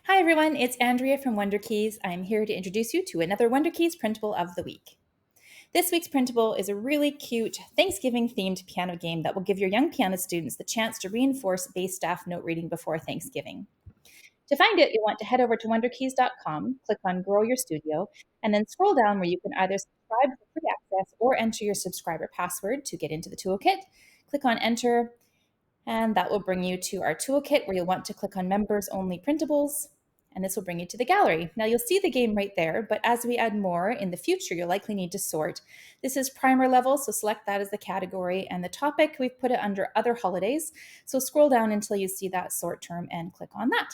Hi everyone, it's Andrea from WunderKeys. I'm here to introduce you to another WunderKeys Printable of the week. This week's printable is a really cute Thanksgiving-themed piano game that will give your young piano students the chance to reinforce bass staff note reading before Thanksgiving. To find it, you'll want to head over to wunderkeys.com, click on Grow Your Studio, and then scroll down where you can either subscribe for free access or enter your subscriber password to get into the toolkit. Click on Enter, and that will bring you to our toolkit where you'll want to click on Members Only Printables, and this will bring you to the gallery. Now you'll see the game right there, but as we add more in the future, you'll likely need to sort. This is primer level, so select that as the category, and the topic, we've put it under Other Holidays, so scroll down until you see that sort term and click on that.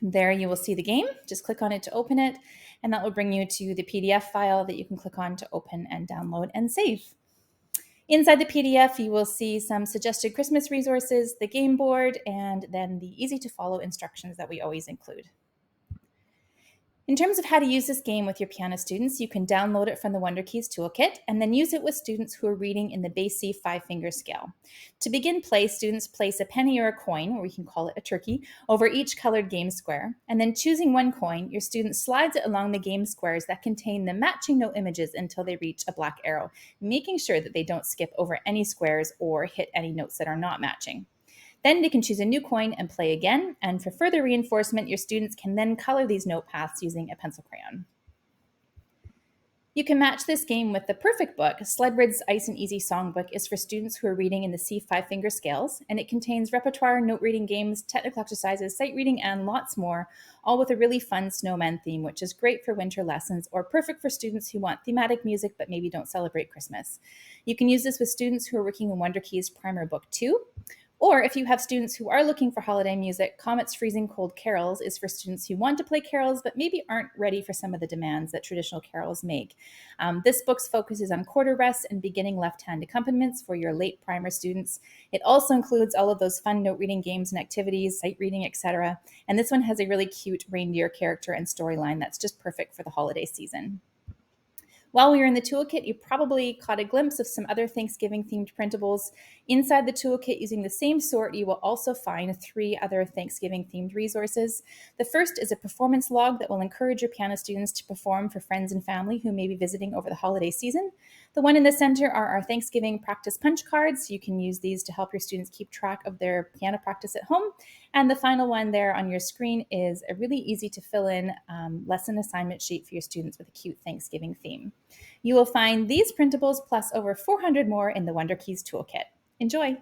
There you will see the game. Just click on it to open it, and that will bring you to the PDF file that you can click on to open and download and save. Inside the PDF, you will see some suggested Christmas resources, the game board, and then the easy-to-follow instructions that we always include. In terms of how to use this game with your piano students, you can download it from the WunderKeys Toolkit and then use it with students who are reading in the bass C 5-finger scale. To begin play, students place a penny or a coin, or we can call it a turkey, over each colored game square, and then choosing one coin, your student slides it along the game squares that contain the matching note images until they reach a black arrow, making sure that they don't skip over any squares or hit any notes that are not matching. Then they can choose a new coin and play again, and for further reinforcement, your students can then color these note paths using a pencil crayon. You can match this game with the perfect book. Sledrid's Ice and Easy Songbook is for students who are reading in the C 5-finger scales, and it contains repertoire, note reading games, technical exercises, sight reading, and lots more, all with a really fun snowman theme, which is great for winter lessons or perfect for students who want thematic music but maybe don't celebrate Christmas. You can use this with students who are working in WunderKeys Primer Book 2, or if you have students who are looking for holiday music, Comet's Freezing Cold Carols is for students who want to play carols but maybe aren't ready for some of the demands that traditional carols make. This book focuses on quarter rests and beginning left-hand accompaniments for your late primer students. It also includes all of those fun note reading games and activities, sight reading, etc. And this one has a really cute reindeer character and storyline that's just perfect for the holiday season. While we were in the toolkit, you probably caught a glimpse of some other Thanksgiving-themed printables. Inside the toolkit, using the same sort, you will also find 3 other Thanksgiving-themed resources. The first is a performance log that will encourage your piano students to perform for friends and family who may be visiting over the holiday season. The one in the center are our Thanksgiving practice punch cards. You can use these to help your students keep track of their piano practice at home. And the final one there on your screen is a really easy to fill in lesson assignment sheet for your students with a cute Thanksgiving theme. You will find these printables plus over 400 more in the WunderKeys Toolkit. Enjoy!